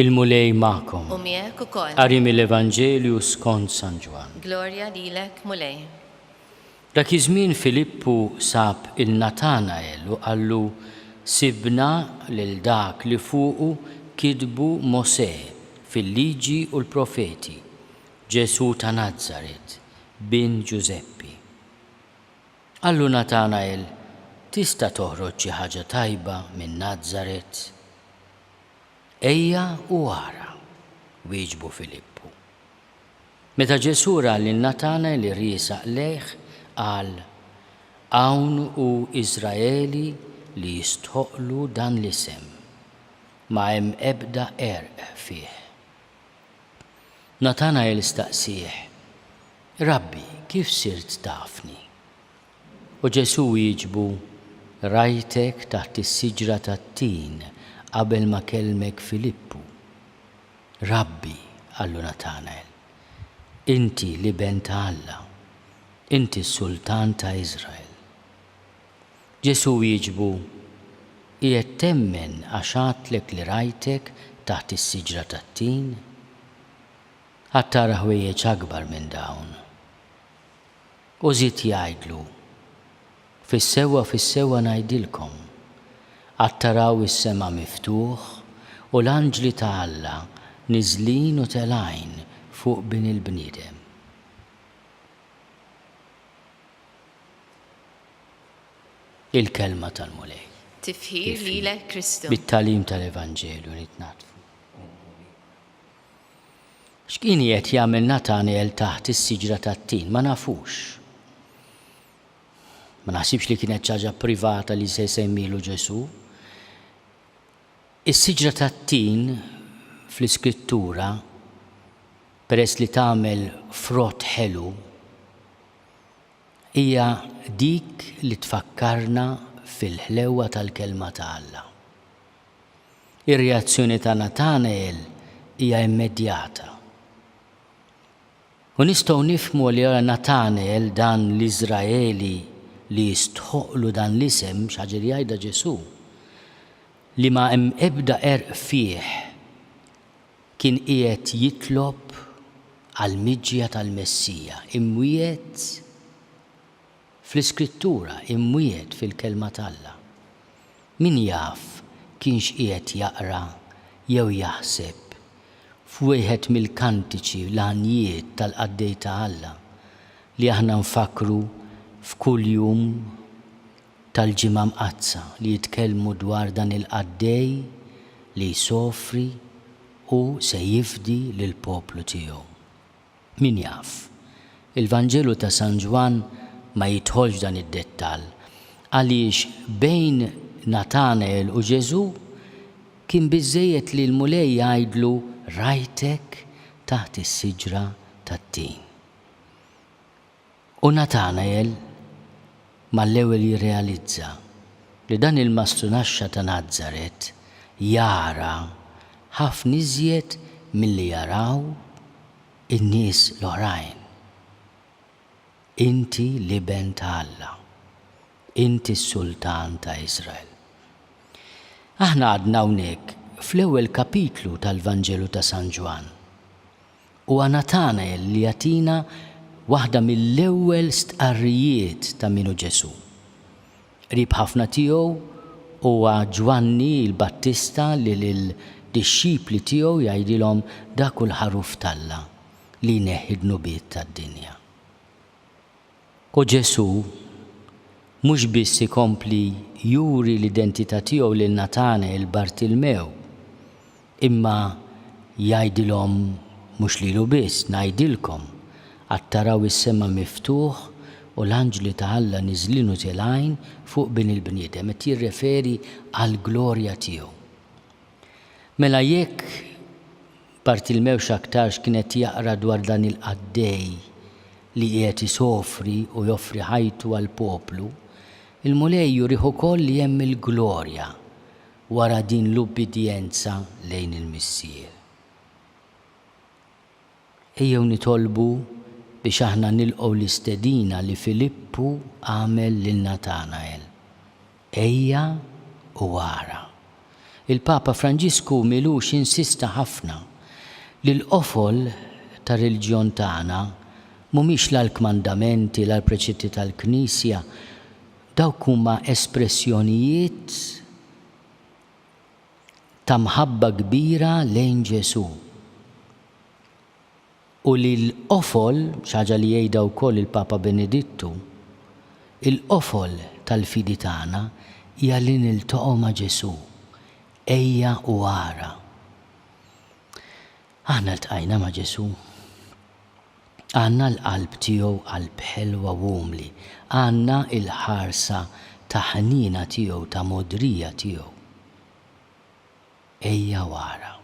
Il-mulej ma'kom. U miegħek ukoll. Qari mill-Evanġelju skont San Ġwan. Glorja lilek mulej. Dak iż-żmien Filippu sab il-Natanael u qallu sibna lil dak li fuqu kitbu Mosè fil-liġi u l-profeti, Ġesu ta' Nażaret, bin Ġuseppi. Qallu Natanael, tista' toħroġ xi ħaġa tajba minn Nażaret? Ejja u ara, wieġbu Filippu. Meta Ġesu ra lil Natanael irriesaq lejh qal, hawn hu Iżraeli li jistħoqlu dan l-isem, ma hemm ebda għerq fih. Natanael staqsih, Rabbi, kif sirt tafni? U Ġesu wieġbu, rajtek taħt is-siġra tat-tin qabel ma kellmek Filippu. Rabbi, qallu Natanael, inti li ben ta' Alla, inti s-Sultan ta' Iżrael. Ġesu wieġbu, qiegħed temmen għax għadlek li rajtek taħt is-siġra tat-tin? Ħadd tara ħwejjeġ akbar minn dawn. U żied jgħidlu, fis-sewwa ngħidilkom, għad taraw is-sema miftuħ u l-anġli ta' Alla niżlin u telgħin fuq bin il-bniedem. Il-kelma tal-mulej. Tifħir lilek Kristu. Bit-talim tal-Evanġelju nitnatfu. X'kien qed jagħmel Natanael taħt is-siġra tat-tin, ma nafux. Ma naħsibx li kienet ħaġa privata li se jsemmilu Ġesu. Is-siġra tat-tin fl-Iskrittura peress li tagħmel frott ħelu hija dik li tfakkarna fil-ħlewwa tal-kelma ta' Alla. Ir-reazzjoni ta' Natanael hija immedjata. U nistgħu nifhmu li Natanael dan l-Iżraeli li jistħoqlu dan l-isem x'ħaġa li jgħidha Ġesu, li ma hemm ebda għerq fih, kien qiegħed jitlob għall-miġja tal-Messija, imwiet fl-Iskrittura, imwiet fil-kelma tal-Alla. Min jaf kienx qiegħed jaqra jew jaħseb f'wieħed mill-kantiċi l-għanjiet tal-qaddej ta' Alla li aħna nfakru f'kull jum tal-ġimgħa mqazza li jitkellmu dwar dan il-qaddej li jsofri u se jifdi lill-poplu tiegħu. Min jaf, il-Vanġelu ta' San Ġwan ma jidħolx dan id-dettall għaliex bejn Natanael u Ġesu kien biżżejjed li l-mulej jgħidlu rajtek taħt is-siġra tat-tin. U Natanael mal-ewwel jirrealizza li dan il-Mastru Naxxa ta' Nażaret jara ħafna iżjed milli jaraw in-nies l-oħrajn. Inti l-iben ta' Alla, inti s-Sultan ta' Iżrael. Aħna għadna hawnhekk fl-ewwel kapitlu tal-Vanġelu ta' San Ġwan. U Natanael li jagħtina waħda mill-ewwel stqarrijiet ta' minu Ġesu. Qrib ħafna tiegħu huwa Ġwanni l-Battista li lill-dixxipli tiegħu jgħidilhom dak il-ħaruf tal-Alla li jneħħi d-nubiet tad-dinja. U Ġesu mhux biss ikompli juri l-identità tiegħu lil Natanael Bartilmew, imma jgħidilhom mhux lilu biss ngħidilkom għad taraw is-sema miftuħ u l-anġli ta' Alla niżlin u telgħin fuq bin il-bniedem, qed jirreferi għall-glorja tiegħu. Mela jekk Bartilmew x'aktarx kienet jaqra dwar dan il-qaddej li qiegħed isofri u joffri ħajtu għall-poplu, il-mulej jurih ukoll li hemm il-glorja wara din l-ubbidjenza lejn il-Missier. Ejjew nitolbu biex aħna nilqgħu l-istedina li Filippu għamel lil Natanael. ejja u wara. Il-Papa Franġisku milux insista ħafna li l-qofol ta' reliġjon tagħna mhumiex l-mandamenti, l-preċetti tal-Knisja, dawk huma espressjonijiet ta' mħabba kbira lejn Ġesu. U li l-qofol, xaġa li jgħidha wkoll il-Papa Benedittu, il-qofol tal-fidi tagħna hija li niltaqgħu ma' Ġesu, ejja u wara. Aħna ltqajna ma' Ġesu. Għandna l-qalb tiegħu qalb ħelwa u umli, għandna il-ħarsa ta' ħnina tiegħu, ta' modrija tiegħu. Ejja wara.